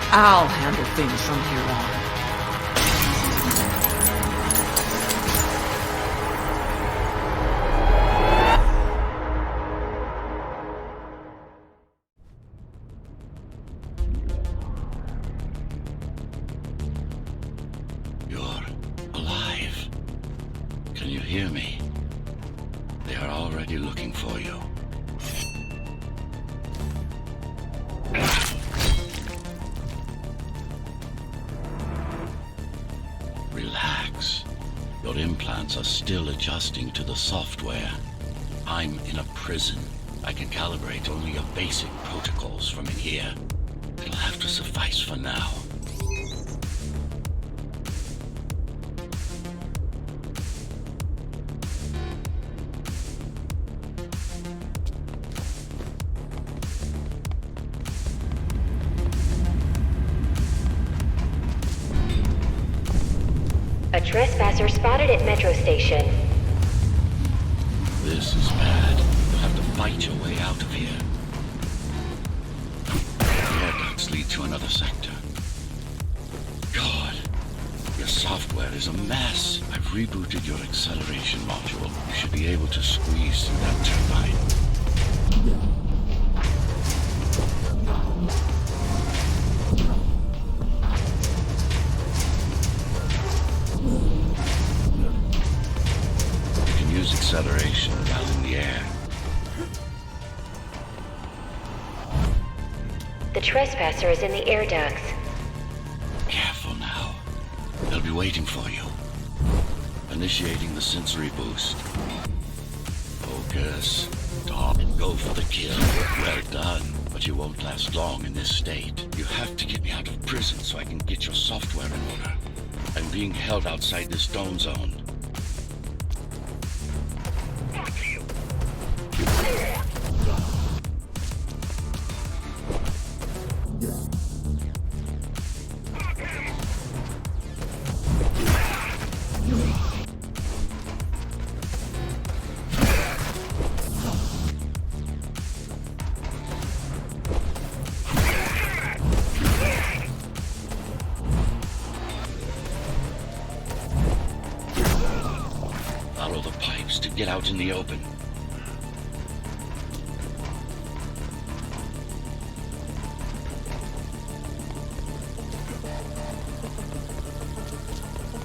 I'll handle things from here on. You're alive. Can you hear me? They are already looking for you. Relax. Your implants are still adjusting to the software. I'm in a prison. I can calibrate only your basic protocols from in here. It'll have to suffice for now. A trespasser spotted at Metro Station. This is bad. You'll have to fight your way out of here. The air ducts lead to another sector. God, your software is a mess. I've rebooted your acceleration module. You should be able to squeeze through that turbine. Use acceleration while in the air. The trespasser is in the air ducts. Careful now. They'll be waiting for you. Initiating the sensory boost. Focus. Talk and go for the kill. Well done. But you won't last long in this state. You have to get me out of prison so I can get your software in order. I'm being held outside this dome zone. Follow the pipes to get out in the open.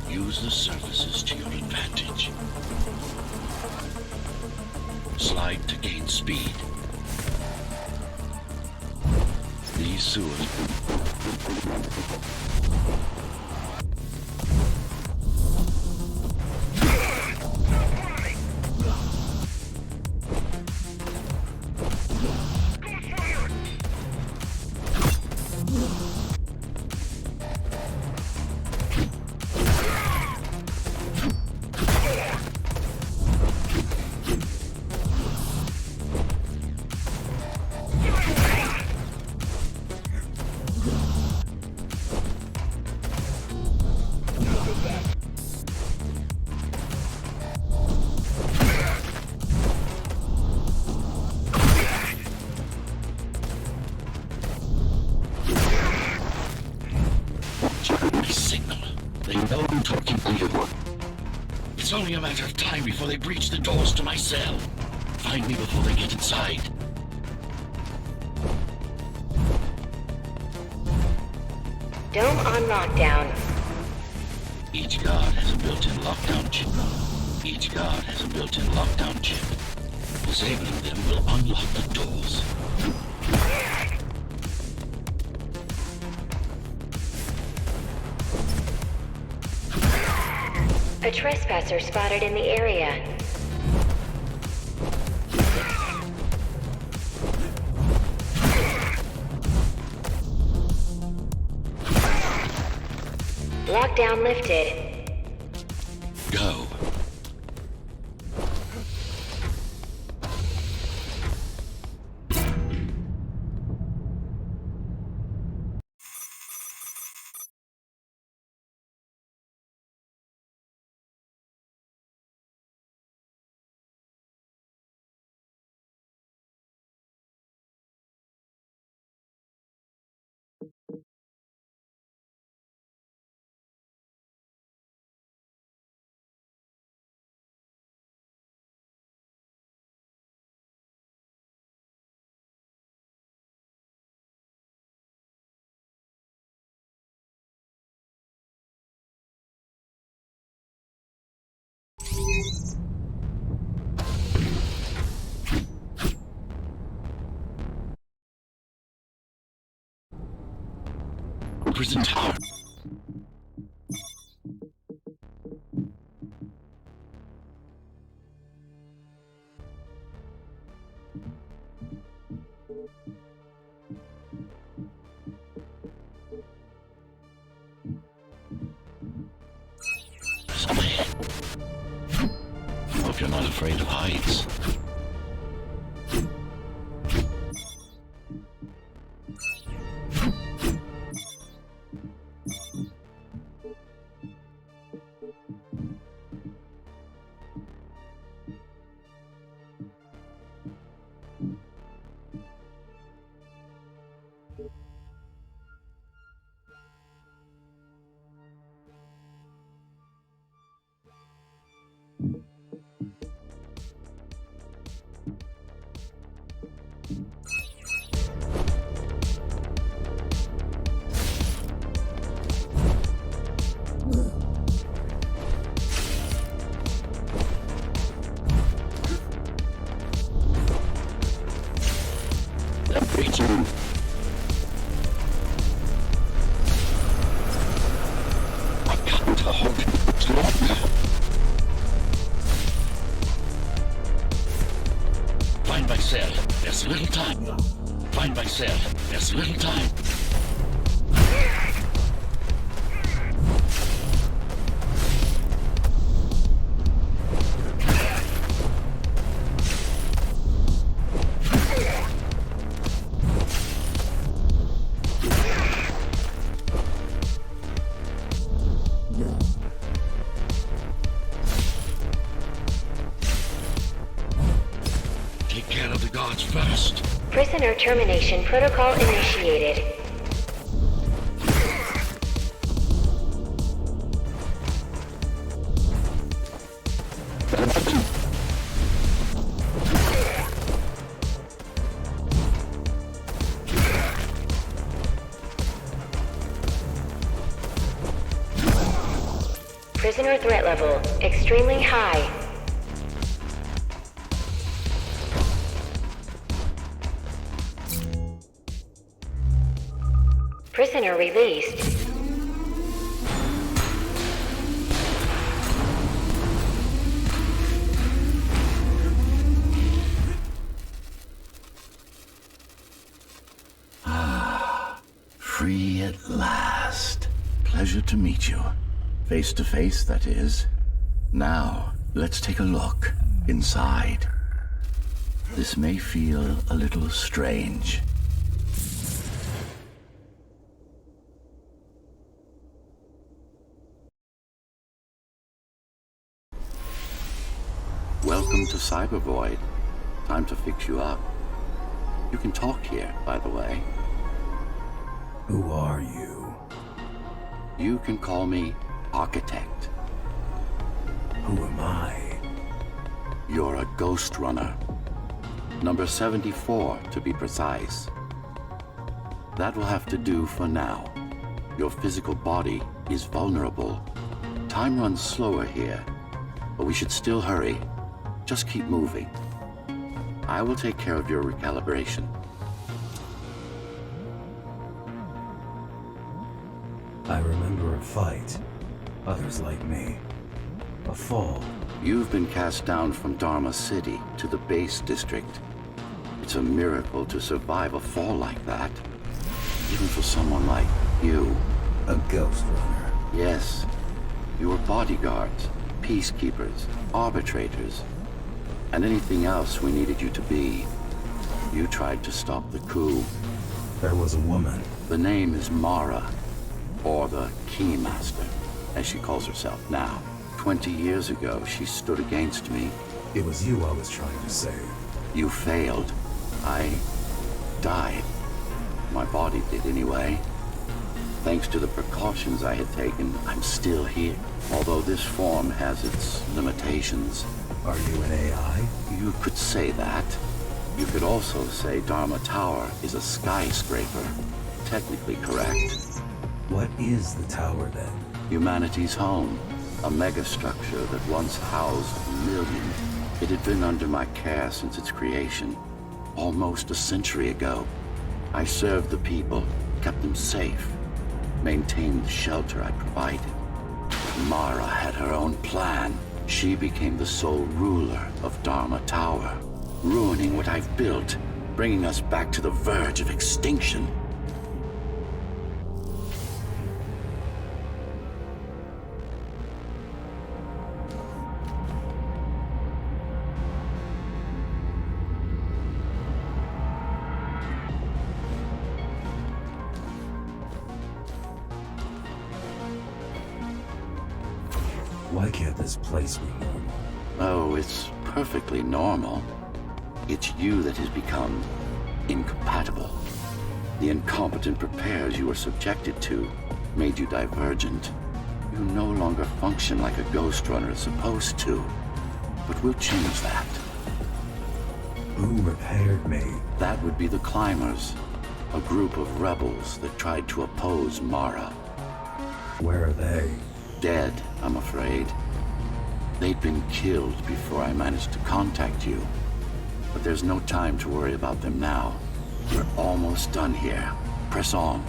Use the surfaces to your advantage. Slide to gain speed. These sewers... They know I'm talking to you. It's only a matter of time before they breach the doors to my cell. Find me before they get inside. Dome on lockdown. Each guard has a built-in lockdown chip. Each guard has a built-in lockdown chip. Disabling them will unlock the doors. A trespasser spotted in the area. Lockdown lifted. Go. prison tower. Hope you're not afraid of heights. Find my cell. There's little time. Find my cell. There's little time. Take care of the guards first. Prisoner termination protocol initiated. Prisoner threat level extremely high. Prisoner released. Free at last. Pleasure to meet you. Face to face, that is. Now, let's take a look inside. This may feel a little strange. Welcome to Cybervoid. Time to fix you up. You can talk here, by the way. Who are you? You can call me Architect. Who am I? You're a Ghostrunner. Number 74, to be precise. That will have to do for now. Your physical body is vulnerable. Time runs slower here, but we should still hurry. Just keep moving. I will take care of your recalibration. I remember a fight. Others like me. A fall. You've been cast down from Dharma City to the base district. It's a miracle to survive a fall like that. Even for someone like you. A Ghostrunner. Yes. You were bodyguards, peacekeepers, arbitrators, and anything else we needed you to be. You tried to stop the coup. There was a woman. The name is Mara, or the Keymaster, as she calls herself now. 20 years ago, she stood against me. It was you I was trying to save. You failed. I died. My body did anyway. Thanks to the precautions I had taken, I'm still here. Although this form has its limitations. Are you an AI? You could say that. You could also say Dharma Tower is a skyscraper. Technically correct. What is the tower then? Humanity's home. A megastructure that once housed millions. It had been under my care since its creation. Almost a century ago. I served the people, kept them safe. maintained the shelter I provided. But Mara had her own plan. She became the sole ruler of Dharma Tower, ruining what I've built, bringing us back to the verge of extinction. Why can't this place be normal? Oh, it's perfectly normal. It's you that has become incompatible. The incompetent repairs you were subjected to made you divergent. You no longer function like a Ghostrunner is supposed to. But we'll change that. Who repaired me? That would be the Climbers, a group of rebels that tried to oppose Mara. Where are they? Dead, I'm afraid. They'd been killed before I managed to contact you. But there's no time to worry about them now. We're almost done here. Press on.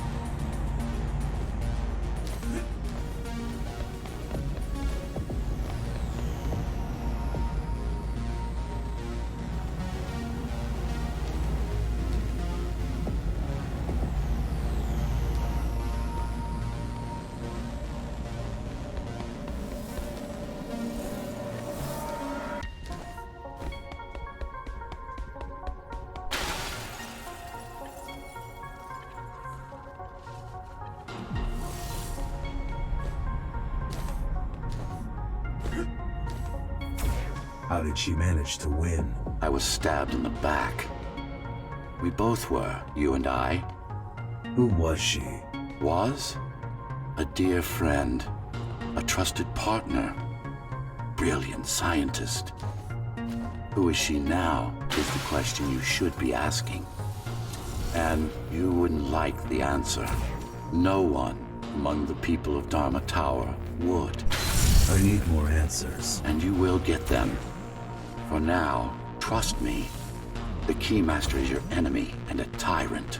How did she manage to win? I was stabbed in the back. We both were, you and I. Who was she? Was? A dear friend. A trusted partner. Brilliant scientist. Who is she now, is the question you should be asking. And you wouldn't like the answer. No one among the people of Dharma Tower would. I need more answers. And you will get them. For now, trust me. The Keymaster is your enemy and a tyrant.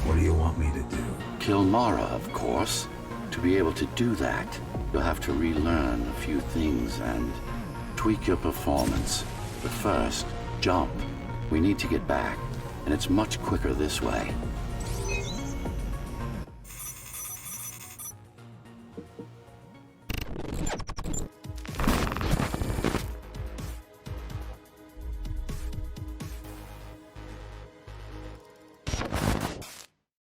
What do you want me to do? Kill Mara, of course. To be able to do that, you'll have to relearn a few things and tweak your performance. But first, jump. We need to get back, and it's much quicker this way.